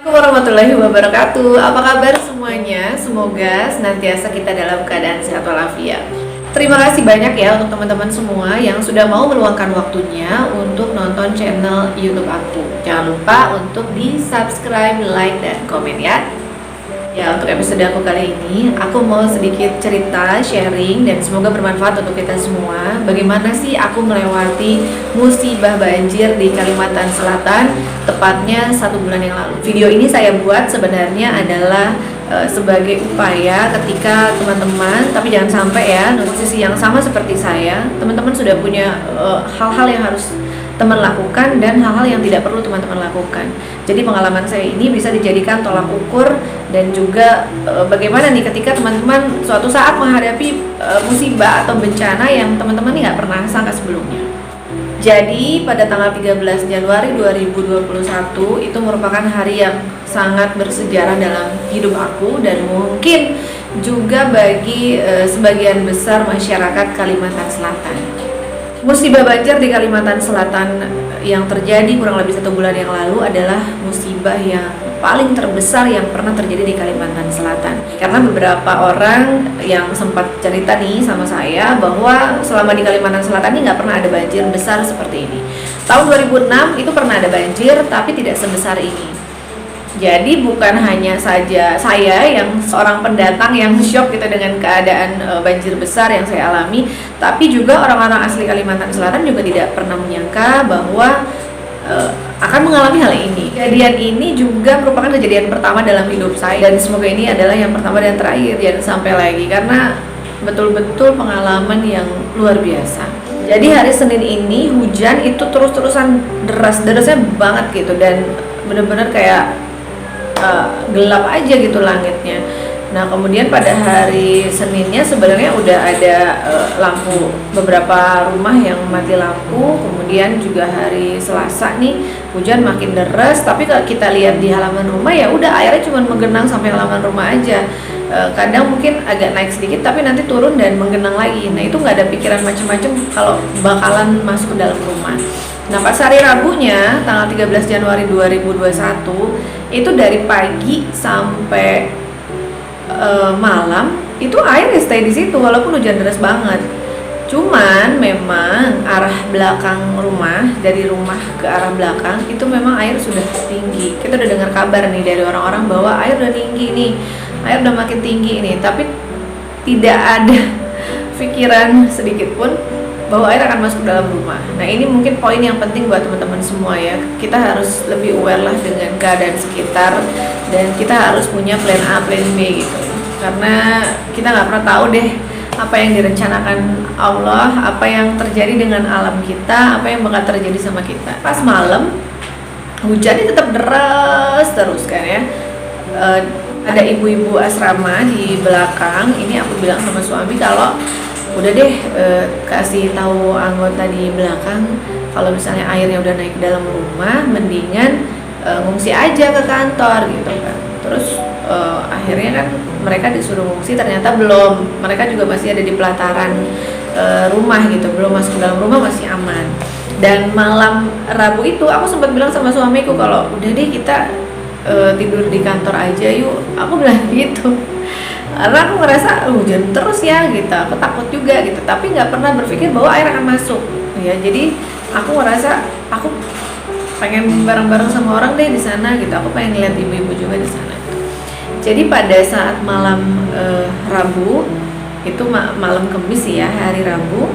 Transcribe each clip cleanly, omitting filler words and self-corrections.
Assalamualaikum warahmatullahi wabarakatuh. Apa kabar semuanya? Semoga senantiasa kita dalam keadaan sehat walafiat. Terima kasih banyak ya untuk teman-teman semua yang sudah mau meluangkan waktunya untuk nonton channel YouTube aku. Jangan lupa untuk di-subscribe, like, dan komen ya. Ya, untuk episode aku kali ini, aku mau sedikit cerita, sharing, dan semoga bermanfaat untuk kita semua. Bagaimana sih aku melewati musibah banjir di Kalimantan Selatan, tepatnya 1 bulan yang lalu. Video ini saya buat sebenarnya adalah sebagai upaya ketika teman-teman, tapi jangan sampai ya, posisi yang sama seperti saya, teman-teman sudah punya hal-hal yang harus teman lakukan dan hal-hal yang tidak perlu teman-teman lakukan. Jadi pengalaman saya ini bisa dijadikan tolak ukur dan juga bagaimana nih ketika teman-teman suatu saat menghadapi musibah atau bencana yang teman-teman nggak pernah sangka sebelumnya. Jadi pada tanggal 13 Januari 2021 itu merupakan hari yang sangat bersejarah dalam hidup aku dan mungkin juga bagi sebagian besar masyarakat Kalimantan Selatan. Musibah banjir di Kalimantan Selatan yang terjadi kurang lebih 1 bulan yang lalu adalah musibah yang paling terbesar yang pernah terjadi di Kalimantan Selatan. Karena beberapa orang yang sempat cerita nih sama saya bahwa selama di Kalimantan Selatan ini nggak pernah ada banjir besar seperti ini. Tahun 2006 itu pernah ada banjir tapi tidak sebesar ini. Jadi bukan hanya saja saya yang seorang pendatang yang syok gitu dengan keadaan banjir besar yang saya alami, tapi juga orang-orang asli Kalimantan Selatan juga tidak pernah menyangka bahwa akan mengalami hal ini. Kejadian ini juga merupakan kejadian pertama dalam hidup saya dan semoga ini adalah yang pertama dan terakhir, jangan sampai lagi karena betul-betul pengalaman yang luar biasa. Jadi hari Senin ini hujan itu terus-terusan derasnya banget gitu dan benar-benar kayak gelap aja gitu langitnya. Nah kemudian pada hari Seninnya sebenarnya udah ada lampu, beberapa rumah yang mati lampu. Kemudian juga hari Selasa nih hujan makin deras, tapi kalau kita lihat di halaman rumah ya udah airnya cuma menggenang sampai halaman rumah aja. Kadang mungkin agak naik sedikit tapi nanti turun dan menggenang lagi. Nah itu nggak ada pikiran macam-macam kalau bakalan masuk ke dalam rumah. Nah pas hari Rabunya tanggal 13 Januari 2021 itu dari pagi sampai malam itu air stay di situ walaupun hujan deras banget. Cuman memang arah belakang rumah, dari rumah ke arah belakang itu memang air sudah tinggi. Kita udah dengar kabar nih dari orang-orang bahwa air udah tinggi nih, air udah makin tinggi nih, tapi tidak ada pikiran sedikit pun bahwa air akan masuk dalam rumah. Nah ini mungkin poin yang penting buat teman-teman semua ya. Kita harus lebih aware lah dengan keadaan sekitar dan kita harus punya plan A, plan B gitu. Karena kita nggak pernah tahu deh apa yang direncanakan Allah, apa yang terjadi dengan alam kita, apa yang bakal terjadi sama kita. Pas malam hujannya tetap deras terus kan ya. Ada ibu-ibu asrama di belakang. Ini aku bilang sama suami kalau udah deh kasih tahu anggota di belakang kalau misalnya airnya udah naik ke dalam rumah mendingan ngungsi aja ke kantor gitu kan. Terus akhirnya kan mereka disuruh ngungsi, ternyata belum, mereka juga masih ada di pelataran rumah gitu, belum masuk ke dalam rumah, masih aman. Dan malam Rabu itu aku sempat bilang sama suamiku kalau udah deh kita tidur di kantor aja yuk, aku bilang gitu. Karena aku ngerasa hujan terus ya gitu, aku takut juga gitu, tapi nggak pernah berpikir bahwa air akan masuk ya. Jadi aku ngerasa aku pengen bareng-bareng sama orang deh di sana gitu, aku pengen lihat ibu-ibu juga di sana. Jadi pada saat malam Rabu itu malam Kamis ya, hari Rabu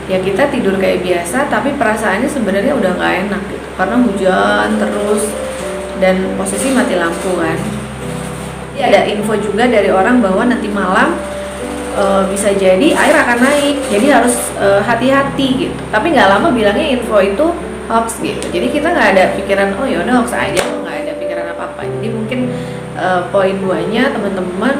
ya kita tidur kayak biasa, tapi perasaannya sebenarnya udah nggak enak gitu karena hujan terus dan posisi mati lampu kan. Ada info juga dari orang bahwa nanti malam bisa jadi air akan naik, jadi harus hati-hati gitu. Tapi nggak lama bilangnya info itu hoax gitu. Jadi kita nggak ada pikiran oh yaudah hoax aja, nggak ada pikiran apa-apa. Jadi mungkin poin 2-nya teman-teman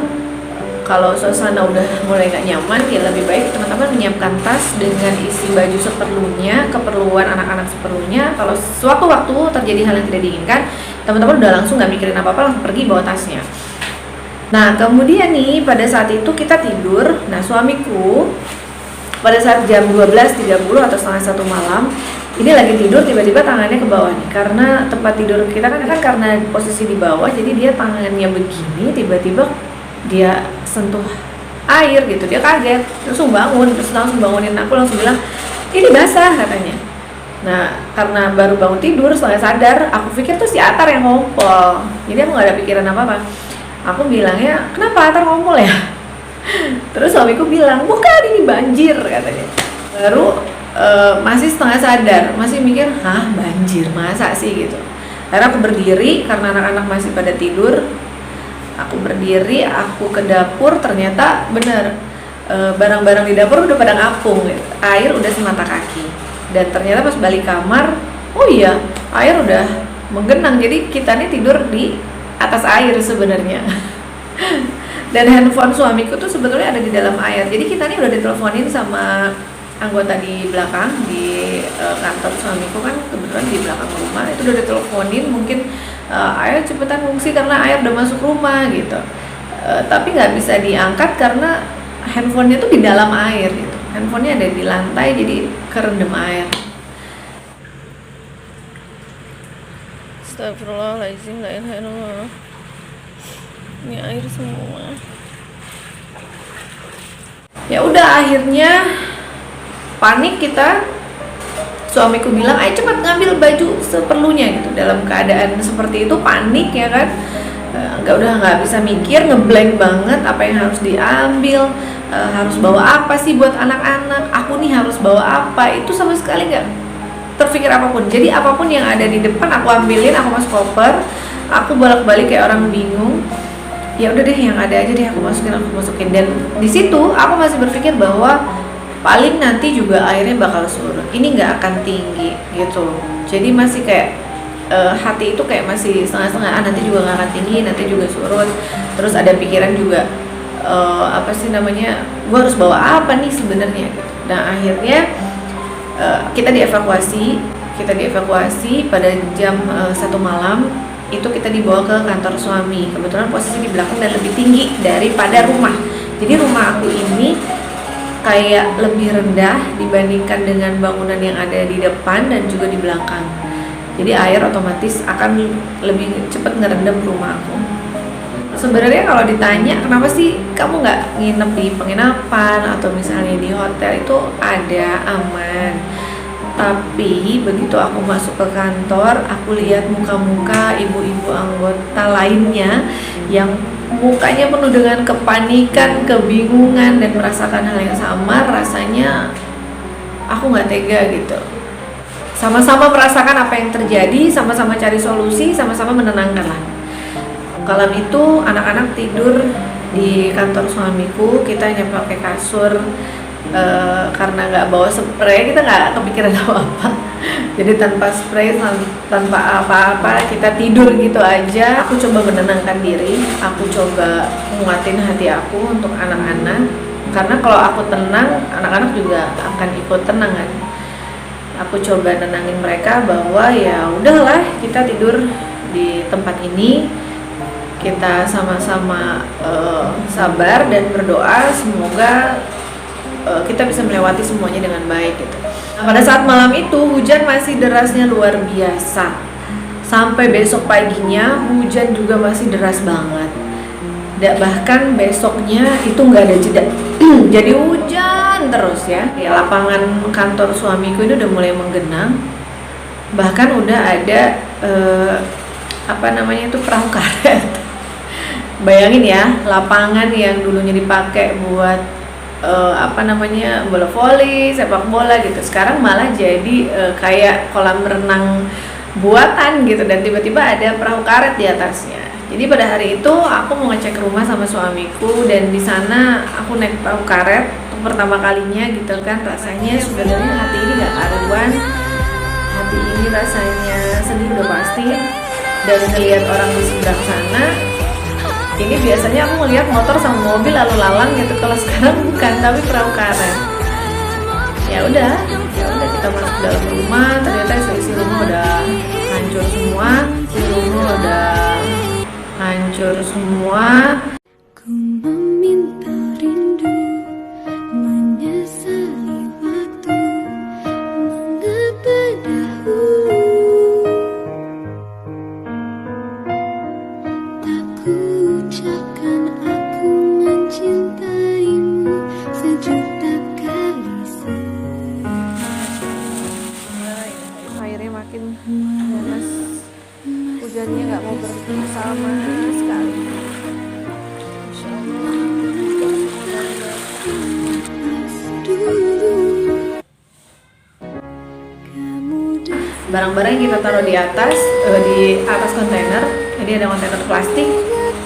kalau suasana udah mulai nggak nyaman ya lebih baik teman-teman menyiapkan tas dengan isi baju seperlunya, keperluan anak-anak seperlunya. Kalau suatu waktu terjadi hal yang tidak diinginkan, teman-teman udah langsung nggak mikirin apa-apa, langsung pergi bawa tasnya. Nah kemudian nih pada saat itu kita tidur. Nah suamiku pada saat jam 12.30 atau setengah 1 malam Ini lagi tidur, tiba-tiba tangannya ke bawah nih, karena tempat tidur kita kan karena posisi di bawah, jadi dia tangannya begini, tiba-tiba dia sentuh air gitu, dia kaget, langsung bangun, terus langsung bangunin aku, langsung bilang ini basah katanya. Nah, karena baru bangun tidur, setelah sadar, aku pikir tuh si Atar yang ngompol, jadi aku nggak ada pikiran apa-apa. Aku bilangnya, kenapa Atar ngompol ya? Terus suamiku bilang, bukan, ini banjir katanya. Baru masih setengah sadar, masih mikir, hah banjir, masa sih gitu. Akhirnya aku berdiri, karena anak-anak masih pada tidur. Aku berdiri, aku ke dapur, ternyata bener, barang-barang di dapur udah pada ngapung gitu. Air udah semata kaki. Dan ternyata pas balik kamar, oh iya, air udah menggenang. Jadi kita nih tidur di atas air sebenarnya. Dan handphone suamiku tuh sebetulnya ada di dalam air. Jadi kita nih udah diteleponin sama anggota di belakang, di kantor suamiku kan kebetulan di belakang rumah, itu udah diteleponin, mungkin ayo cepetan ngungsi karena air udah masuk rumah gitu. Tapi nggak bisa diangkat karena handphonenya tuh di dalam air gitu. Handphonenya ada di lantai, jadi kerendam air. Astagfirullahaladzim, la ilaha illallah. Ini air semua. Ya udah, akhirnya panik kita. Suamiku bilang, ayo cepat ngambil baju seperlunya gitu. Dalam keadaan seperti itu panik ya kan, nggak bisa mikir, ngeblank banget apa yang harus diambil, harus bawa apa sih buat anak-anak, aku nih harus bawa apa, itu sama sekali nggak terpikir apapun. Jadi apapun yang ada di depan aku ambilin, aku masuk koper, aku bolak-balik kayak orang bingung. Ya udah deh, yang ada aja deh aku masukin. Dan di situ aku masih berpikir bahwa paling nanti juga airnya bakal surut, ini nggak akan tinggi gitu. Jadi masih kayak hati itu kayak masih setengah-setengah, nanti juga nggak akan tinggi, nanti juga surut. Terus ada pikiran juga, apa sih namanya, gue harus bawa apa nih sebenarnya gitu. Nah akhirnya kita dievakuasi pada jam 1 malam. Itu kita dibawa ke kantor suami. Kebetulan posisi di belakang dan lebih tinggi daripada rumah. Jadi rumah aku ini kayak lebih rendah dibandingkan dengan bangunan yang ada di depan dan juga di belakang. Jadi air otomatis akan lebih cepat ngerendam rumah aku. Sebenarnya kalau ditanya kenapa sih kamu nggak nginep di penginapan atau misalnya di hotel, itu ada, aman. Tapi begitu aku masuk ke kantor, aku lihat muka-muka ibu-ibu anggota lainnya yang mukanya penuh dengan kepanikan, kebingungan, dan merasakan hal yang sama. Rasanya aku nggak tega gitu. Sama-sama merasakan apa yang terjadi, sama-sama cari solusi, sama-sama menenangkan lah. Malam itu anak-anak tidur di kantor suamiku, kita hanya pakai kasur. Karena nggak bawa spray, kita nggak kepikiran apa-apa. Jadi tanpa spray, tanpa apa-apa, kita tidur gitu aja. Aku coba menenangkan diri, aku coba menguatin hati aku untuk anak-anak. Karena kalau aku tenang, anak-anak juga akan ikut tenang kan. Aku coba nenangin mereka bahwa ya udahlah, kita tidur di tempat ini, kita sama-sama sabar dan berdoa semoga kita bisa melewati semuanya dengan baik gitu. Nah, pada saat malam itu hujan masih derasnya luar biasa. Sampai besok paginya hujan juga masih deras banget. Bahkan besoknya itu nggak ada jeda. Jadi hujan terus ya. Lapangan kantor suamiku itu udah mulai menggenang. Bahkan udah ada perahu karet. Bayangin ya, lapangan yang dulunya dipakai buat bola voli, sepak bola gitu, sekarang malah jadi kayak kolam renang buatan gitu, dan tiba-tiba ada perahu karet di atasnya. Jadi pada hari itu aku mau ngecek rumah sama suamiku, dan di sana aku naik perahu karet untuk pertama kalinya gitu kan. Rasanya sebenarnya hati ini gak karuan, hati ini rasanya sedih udah pasti. Dan ngelihat orang di seberang sana, ini biasanya aku ngeliat motor sama mobil lalu lalang gitu, kalau sekarang bukan, tapi perahu karet. Ya udah kita masuk dalam rumah, ternyata isi rumah udah hancur semua, Ku meminta rindu, menyesali waktu, mengapa sama sekali. Masya Allah. Barang-barang yang kita taruh di atas kontainer, jadi ada kontainer plastik,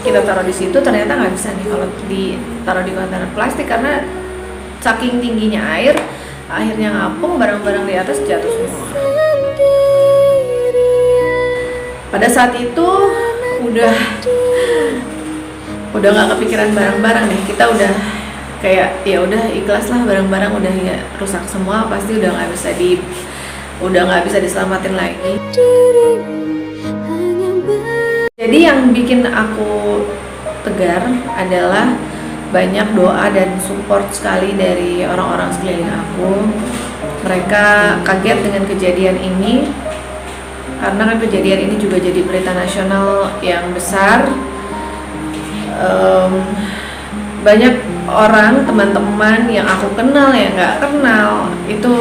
kita taruh di situ, ternyata nggak bisa nih kalau ditaruh di kontainer plastik karena saking tingginya air, akhirnya ngapung, barang-barang di atas jatuh semua. Pada saat itu udah nggak kepikiran barang-barang nih, kita udah kayak ya udah ikhlas lah, barang-barang udah ya rusak semua, pasti udah nggak bisa diselamatin lagi. Jadi yang bikin aku tegar adalah banyak doa dan support sekali dari orang-orang sekeliling aku. Mereka kaget dengan kejadian ini karena kan kejadian ini juga jadi berita nasional yang besar. Banyak orang, teman-teman yang aku kenal, yang nggak kenal, itu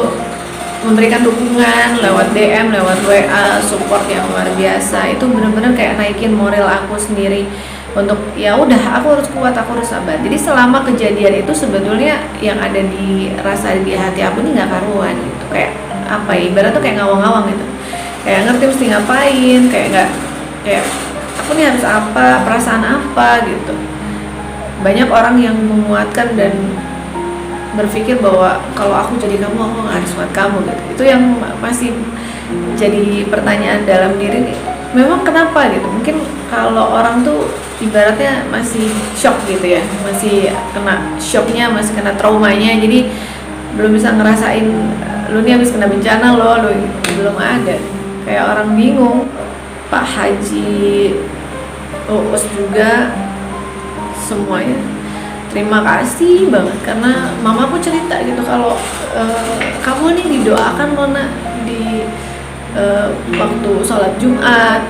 memberikan dukungan lewat DM, lewat WA, support yang luar biasa. Itu benar-benar kayak naikin moral aku sendiri untuk ya udah aku harus kuat, aku harus sabar. Jadi selama kejadian itu sebetulnya yang ada di rasa di hati aku ini nggak karuan gitu, kayak apa ya, ibarat tuh kayak ngawang-ngawang gitu, kayak ngerti mesti ngapain, kayak aku nih harus apa, perasaan apa gitu. Banyak orang yang menguatkan dan berpikir bahwa kalau aku jadi kamu, aku nggak harus buat kamu gitu. Itu yang masih jadi pertanyaan dalam diri nih, memang kenapa gitu. Mungkin kalau orang tuh ibaratnya masih shock gitu ya, masih kena shocknya, masih kena traumanya, jadi belum bisa ngerasain lu nih habis kena bencana lu belum ada. Kayak orang bingung. Pak Haji, Uus juga, semuanya terima kasih banget karena mamaku cerita gitu kalau kamu nih didoakan Mona di waktu sholat Jumat,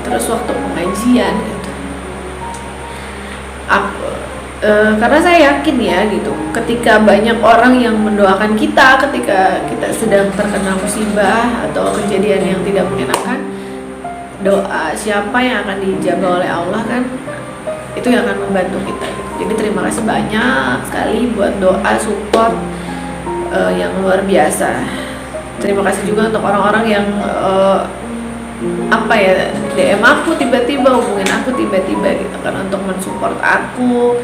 terus waktu pengajian gitu. Karena saya yakin ya gitu, ketika banyak orang yang mendoakan kita ketika kita sedang terkena musibah atau kejadian yang tidak mengenakan, doa siapa yang akan dijabah oleh Allah kan itu yang akan membantu kita gitu. Jadi terima kasih banyak sekali buat doa support yang luar biasa. Terima kasih juga untuk orang-orang yang DM aku tiba-tiba, hubungin aku tiba-tiba gitu kan untuk mensupport aku.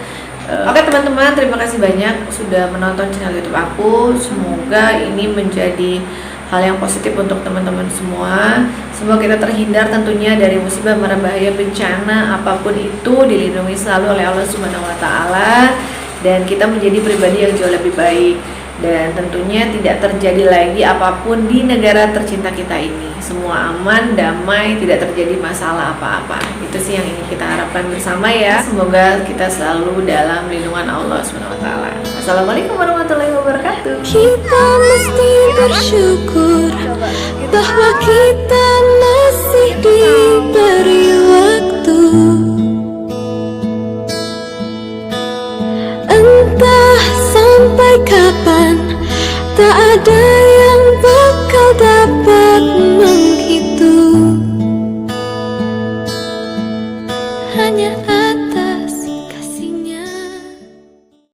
Oke teman-teman, terima kasih banyak sudah menonton channel YouTube aku. Semoga ini menjadi hal yang positif untuk teman-teman semua. Semoga kita terhindar tentunya dari musibah, mara bahaya, bencana apapun itu, dilindungi selalu oleh Allah Subhanahu wa taala, dan kita menjadi pribadi yang jauh lebih baik, dan tentunya tidak terjadi lagi apapun di negara tercinta kita ini. Semua aman, damai, tidak terjadi masalah apa-apa. Itu sih yang ingin kita harapkan bersama ya. Semoga kita selalu dalam lindungan Allah Subhanahu wa taala. Assalamualaikum warahmatullahi wabarakatuh. Kita mesti bersyukur bahwa kita masih diberi waktu. Entah sampai kapan, tak ada yang bakal dapat menghitung. Hanya